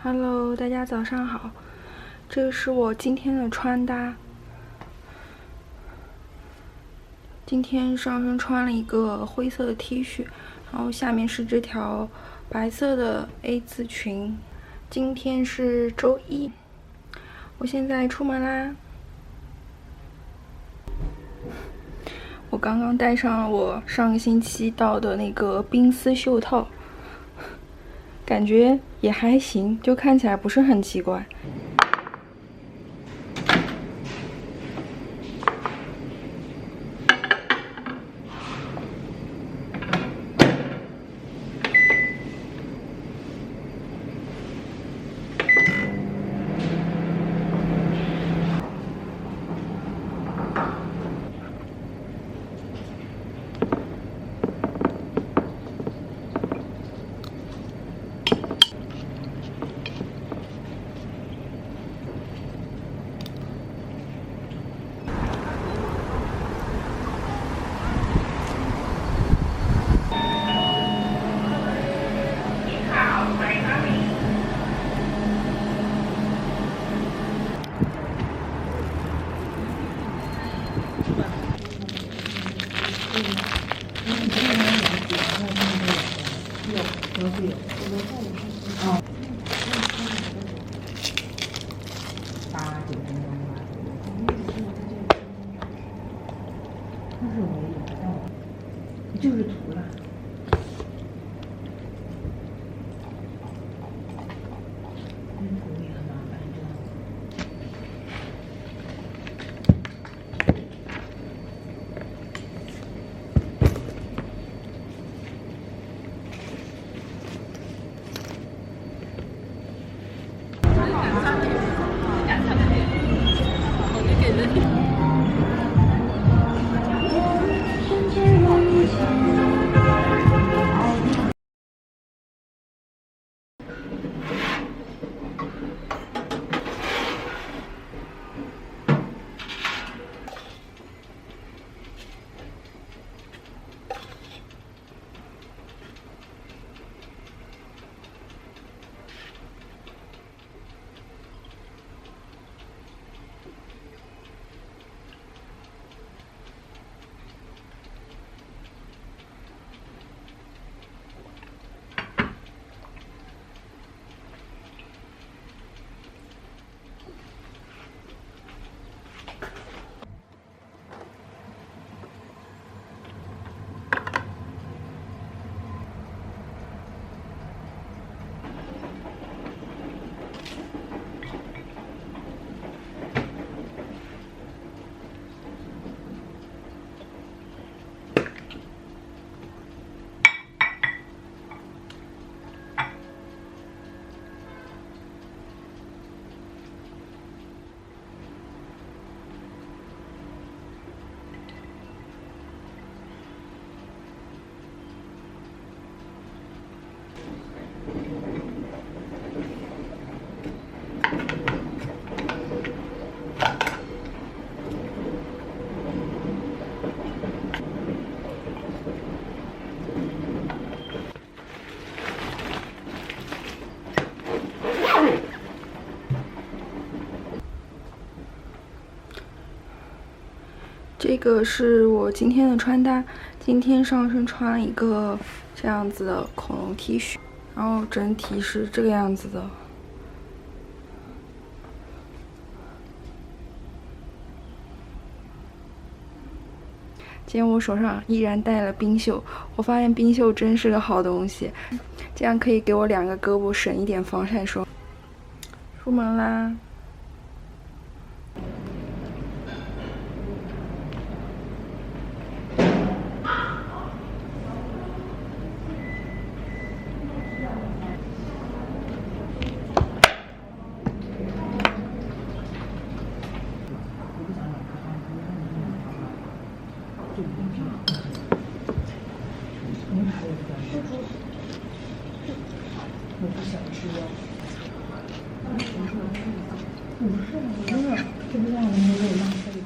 Hello， 大家早上好，这是我今天的穿搭。今天上身穿了一个灰色的 T 恤，然后下面是这条白色的 A 字裙。今天是周一，我现在出门啦。我刚刚戴上了我上个星期到的那个冰丝袖套。感觉也还行，就看起来不是很奇怪。就是涂了。涂也很麻烦，你知道吗？这个是我今天的穿搭，今天上身穿了一个这样子的恐龙 T 恤，然后整体是这个样子的。今天我手上依然戴了冰袖，我发现冰袖真是个好东西，这样可以给我2个胳膊省一点防晒霜。出门啦！我不想吃哦。这不让人没有浪费的。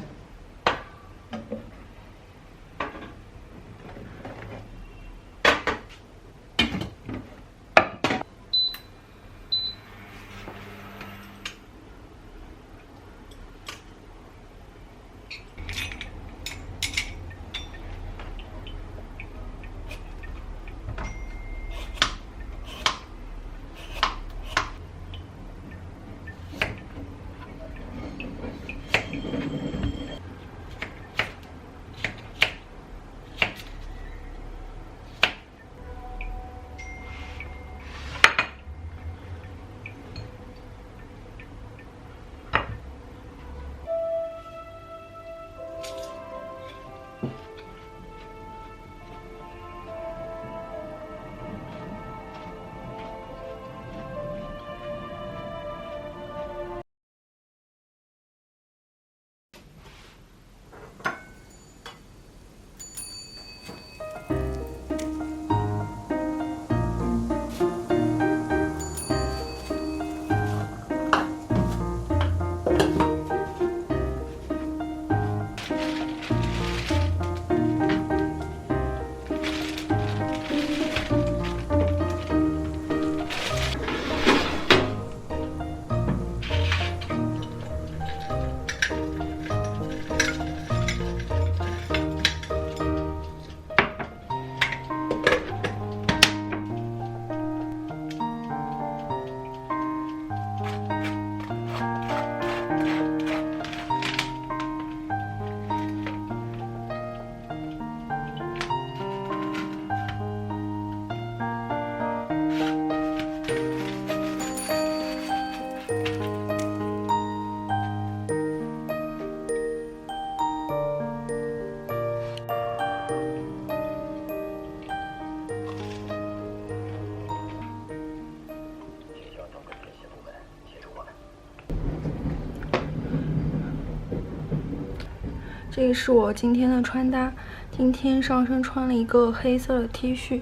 这个是我今天的穿搭，今天上身穿了一个黑色的 T 恤，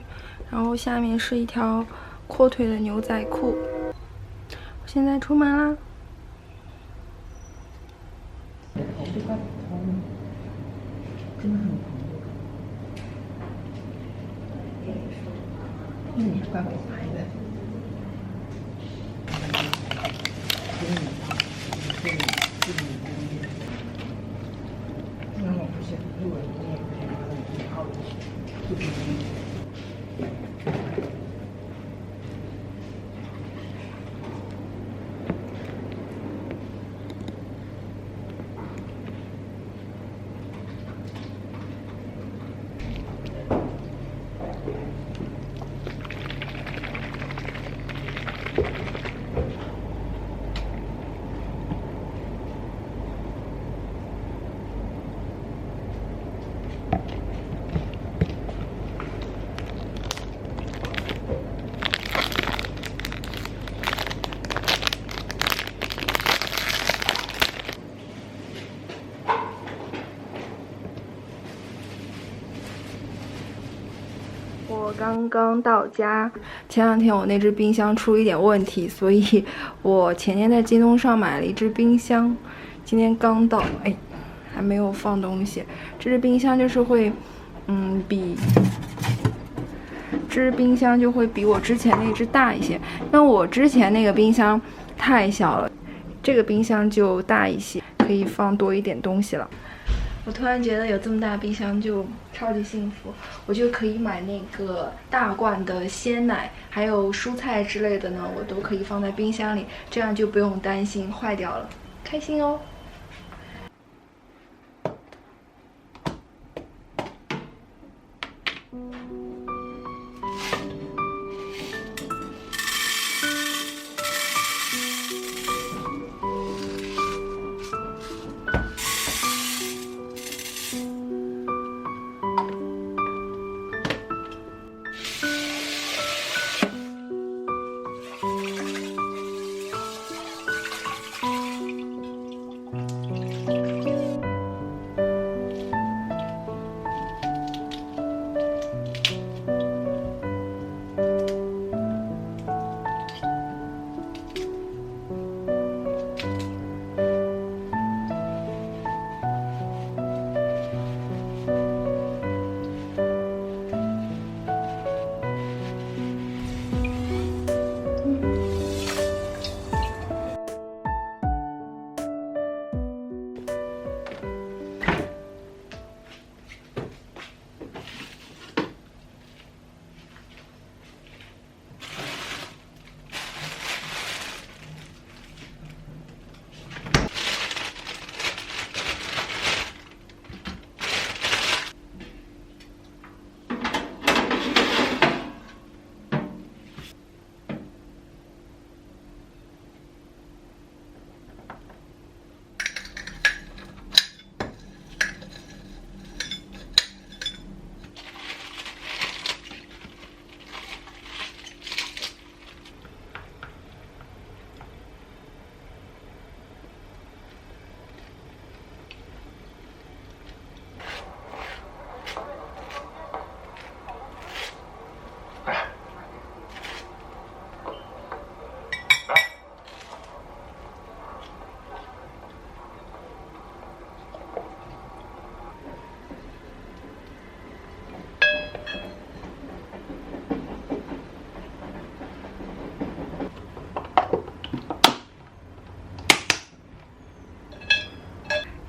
然后下面是一条阔腿的牛仔裤。我现在出门啦。头都快普通了，真的很普通。因为你怪我白的。那我不行，因为我也不想让你好就是。我刚刚到家，前2天我那只冰箱出了一点问题，所以我前天在京东上买了一只冰箱，今天刚到，哎，还没有放东西。这只冰箱就是会，这只冰箱就会比我之前那只大一些，因为我之前那个冰箱太小了，这个冰箱就大一些，可以放多一点东西了。我突然觉得有这么大冰箱就超级幸福，我就可以买那个大罐的鲜奶，还有蔬菜之类的呢，我都可以放在冰箱里，这样就不用担心坏掉了，开心哦。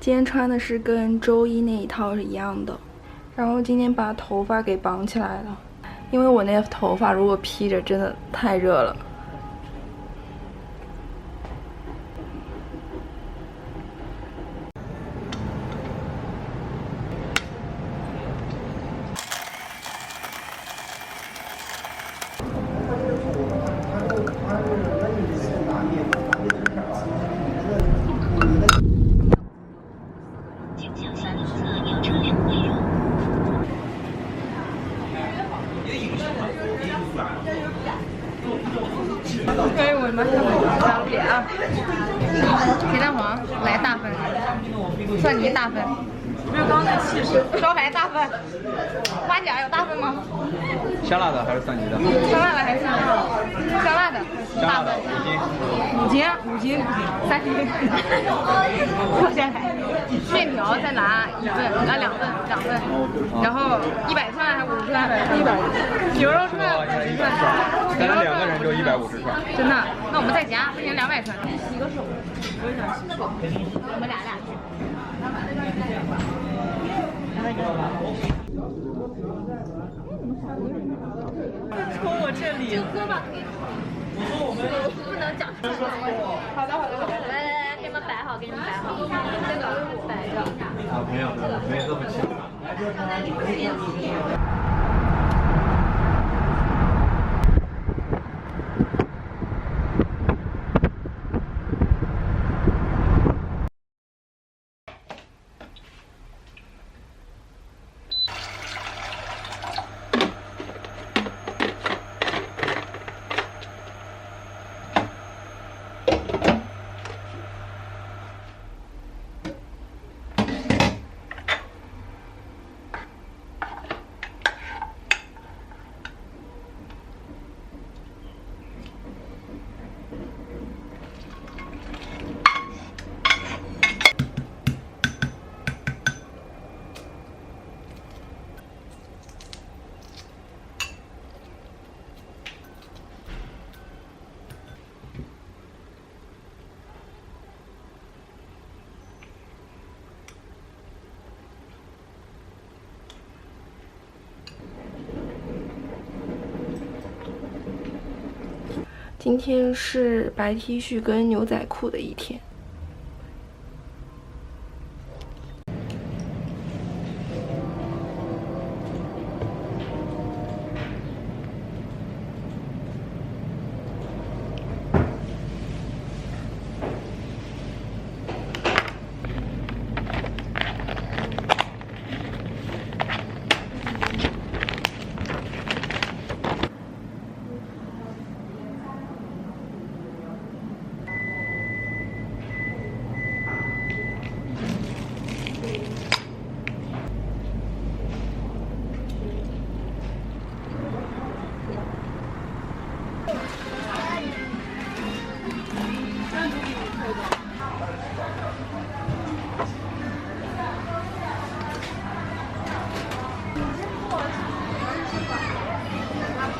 今天穿的是跟周一那一套是一样的，然后今天把头发给绑起来了，因为我那头发如果披着真的太热了。哎，我们加路脸啊！铁蛋黄来大分，蒜泥大分，没有刚才气势。烧白大分，花甲有大分吗？香辣的还是蒜泥的？香辣的还是香辣的？香辣的。香辣的5斤。5斤，3斤。坐下来，面条再拿1份，拿2份，然后100串还是50串？100。牛肉串50串。咱俩2个人就150串。真的？那我们再加，不行200串。洗个手。我们俩去。从我这里。就胳膊可以。不能讲。好的。来，给你们摆好，这个摆着。啊，没有这么清。今天是白 T 恤跟牛仔裤的一天。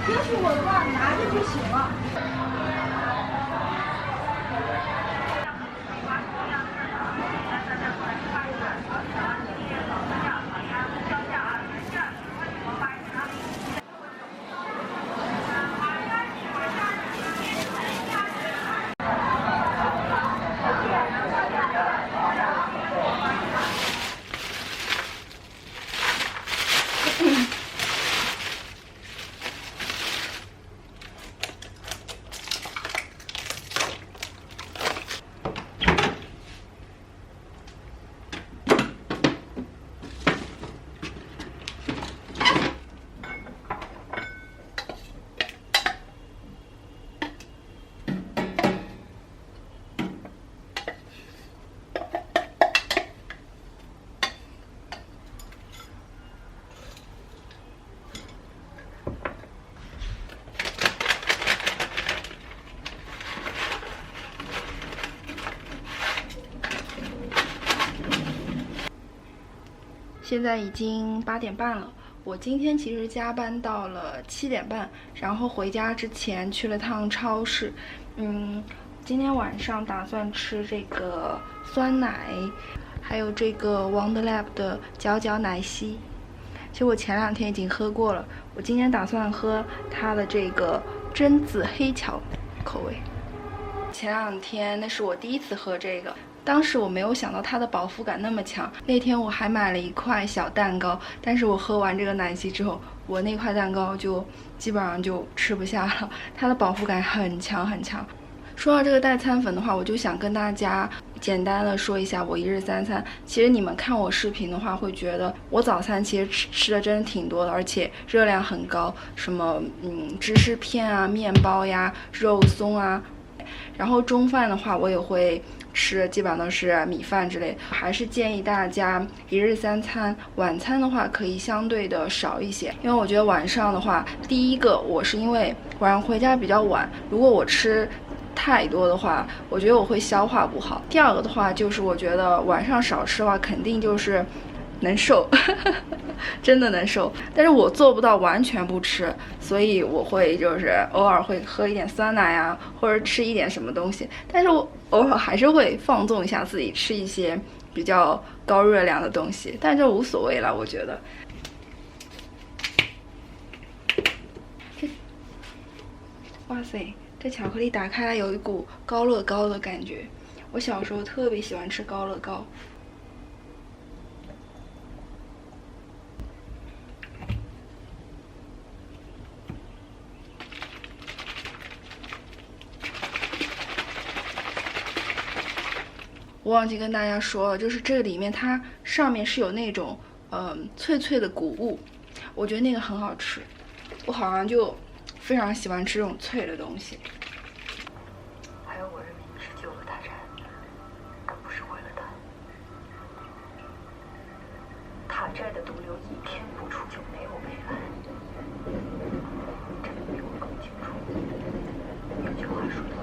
允许我的话，拿着就行了。现在已经8点半了。我今天其实加班到了7点半，然后回家之前去了趟超市。今天晚上打算吃这个酸奶，还有这个 Wonderlab 的搅搅奶昔。其实我前2天已经喝过了，我今天打算喝它的这个榛子黑巧口味。前2天那是我第一次喝这个。当时我没有想到它的饱腹感那么强，那天我还买了一块小蛋糕，但是我喝完这个奶昔之后，我那块蛋糕就基本上就吃不下了，它的饱腹感很强很强。说到这个代餐粉的话，我就想跟大家简单的说一下我1日3餐。其实你们看我视频的话，会觉得我早餐其实吃的真的挺多的，而且热量很高，什么芝士片啊、面包呀、肉松啊，然后中饭的话我也会吃，基本上都是米饭之类。还是建议大家1日3餐，晚餐的话可以相对的少一些，因为我觉得晚上的话，第一个我是因为晚上回家比较晚，如果我吃太多的话，我觉得我会消化不好。第二个的话，就是我觉得晚上少吃的话，肯定就是能瘦，真的能瘦。但是我做不到完全不吃，所以我会就是偶尔会喝一点酸奶啊，或者吃一点什么东西。但是我偶尔还是会放纵一下自己，吃一些比较高热量的东西，但这无所谓了，我觉得。哇塞！这巧克力打开来有一股高乐高的感觉，我小时候特别喜欢吃高乐高。我忘记跟大家说了，就是这个里面它上面是有那种脆脆的谷物，我觉得那个很好吃，我好像就非常喜欢吃这种脆的东西。还有我认为你是救了大战，而不是毁了他。塔寨的毒瘤一天不除就没有未来，这你比我更清楚。有句话说得好。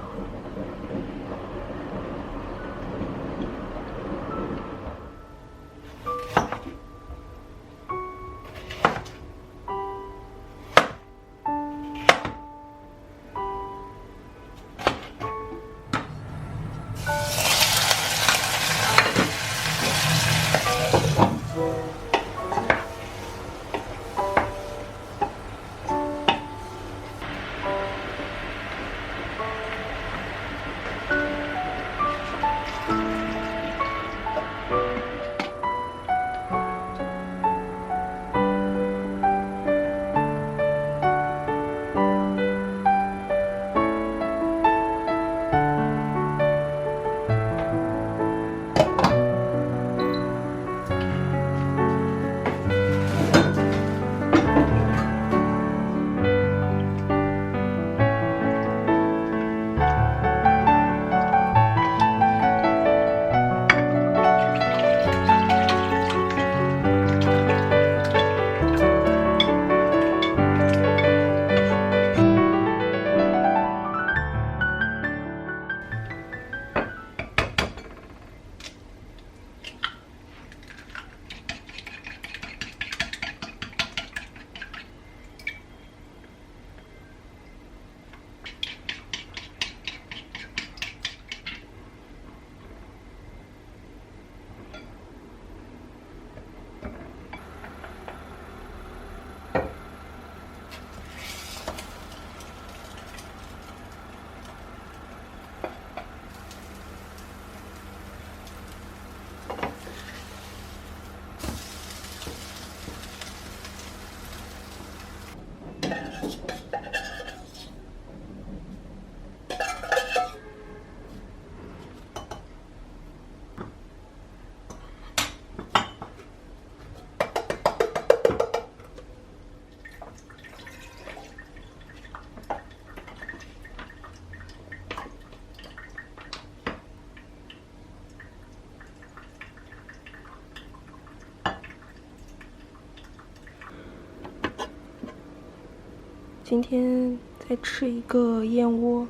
今天在吃一个燕窝，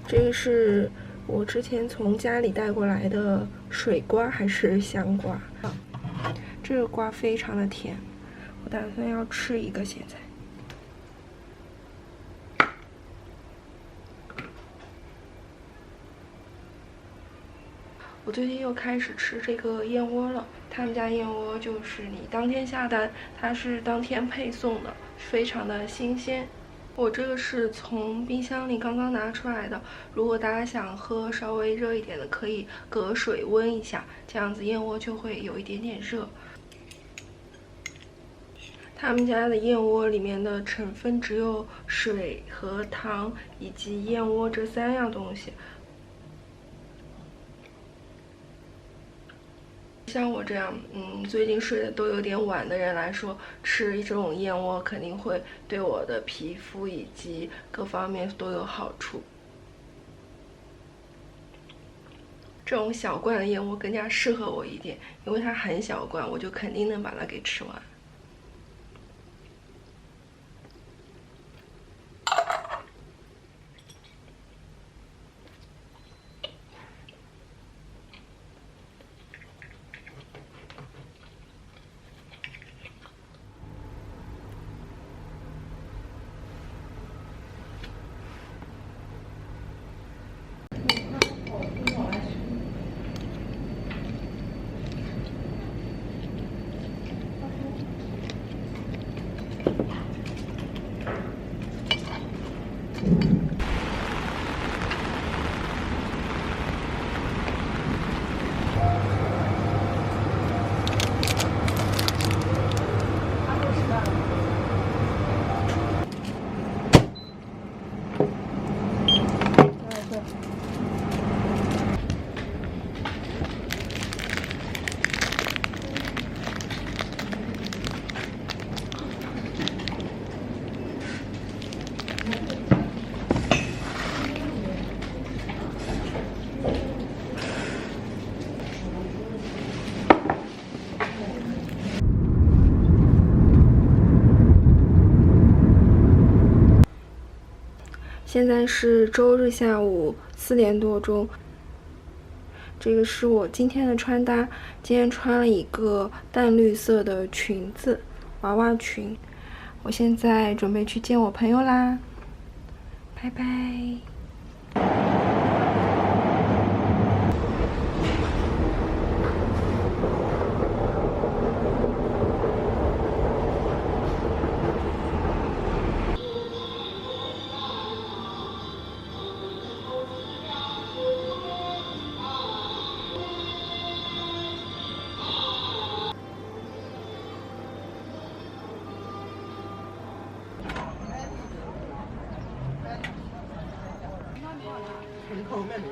这个是我之前从家里带过来的水瓜还是香瓜，这个瓜非常的甜，我打算要吃一个现在。我最近又开始吃这个燕窝了，他们家燕窝就是你当天下单，它是当天配送的，非常的新鲜。我这个是从冰箱里刚刚拿出来的，如果大家想喝稍微热一点的，可以隔水温一下，这样子燕窝就会有一点点热。他们家的燕窝里面的成分只有水和糖以及燕窝这3样东西。像我这样，最近睡得都有点晚的人来说，吃这种燕窝肯定会对我的皮肤以及各方面都有好处。这种小罐的燕窝更加适合我一点，因为它很小罐，我就肯定能把它给吃完。现在是周日下午4点多钟。这个是我今天的穿搭，今天穿了一个淡绿色的裙子，娃娃裙。我现在准备去见我朋友啦，拜拜。后面的。